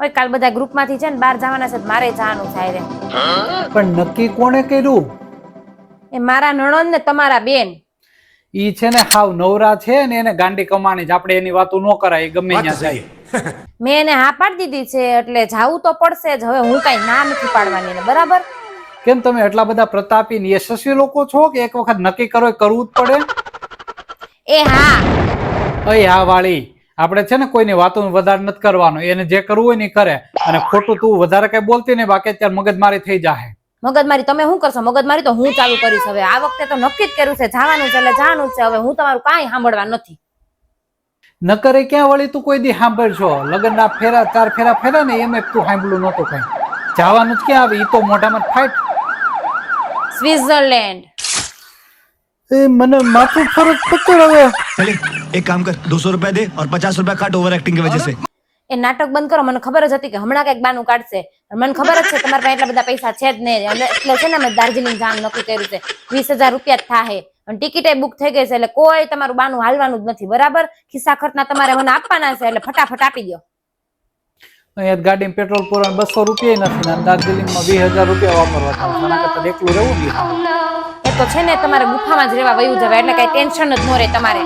ઓય કાલ બધા ગ્રુપમાંથી છે ને બહાર જવાના છે, મારે જવાનું થાય રે. પણ નક્કી કોણે કર્યું? એ મારા નણંદ ને તમારા બેન. ઈ છે ને હાવ નવરા છે ને એને ગાંડી કમાણી જ, આપણે એની વાતો ન કરાય, ગમે ત્યાં જાય. મેં એને હા પાડી દીધી છે એટલે જાવું તો પડશે જ. હવે હું કઈ ના નથી પાડવાની એને, બરાબર? કેમ તમે એટલા બધા પ્રતાપી ને યશસ્વી લોકો છો કે એક વખત નક્કી કરો એ કરવું જ પડે? એ હા, અય હા વાળી, આપણે છે ને કોઈની વાતો વધારે નથી કરવાનું, એને જે કરવું હોય ને ઈ કરે. અને ખોટું તું વધારે કઈ બોલતી ને, બાકી અત્યારે મગજમારી થઈ જાહે. મગજમારી તમે શું કરશો? મગજમારી તો હું ચાલુ કરીશ. હવે આ વખતે તો નક્કી જ કર્યું છે, જવાનું છે એટલે જવાનું જ છે. હવે હું તમારું કાંઈ સાંભળવા નથી. ન કરે ક્યાં વળી તું કોઈ દી સાંભળશો? લગ્ન ના ફેરા 4 ફેરા ફેરા ને એમ તું સાંભળ્યું નતું કઈ. જવાનું જ ક્યાં આવે? ઈ તો મોઢામાં ફાઈટ. સ્વિટ્ઝરલેન્ડ. એ મને માથું ફરક પકડ હવે. चले एक काम कर 200 रुपया दे और 50 रुपया काट ओवर एक्टिंग की वजह से। એ નાટક બંધ કરો. મને ખબર જ હતી કે હમણાં કઈક બાનું કાઢશે. મને ખબર જ છે તમારા પાસે એટલા બધા પૈસા છે જ નહીં. અને એટલે છે ને મેં દાર્જિલિંગ જવાનું નક્કી કર્યું છે. 20,000 રૂપિયા જ થાહે. અને ટિકિટે બુક થઈ ગઈ છે એટલે કોઈ તમારું બાનું હાલવાનું જ નથી, બરાબર? ખિસ્સા ખર્ચના તમારે મને આપવાના છે એટલે ફટાફટ આપી દો. અહીંયા ગાડીમાં પેટ્રોલ પૂરવાનું 200 રૂપિયા નથી ને દાર્જિલિંગમાં 20,000 રૂપિયા વાપરવા થાય. મને કરતા એકલું રહેવું જોઈએ. એ તો છે ને તમારે ગુફામાં જ રહેવા વયું જવાય એટલે કઈ ટેન્શન જ ન રહે તમારે.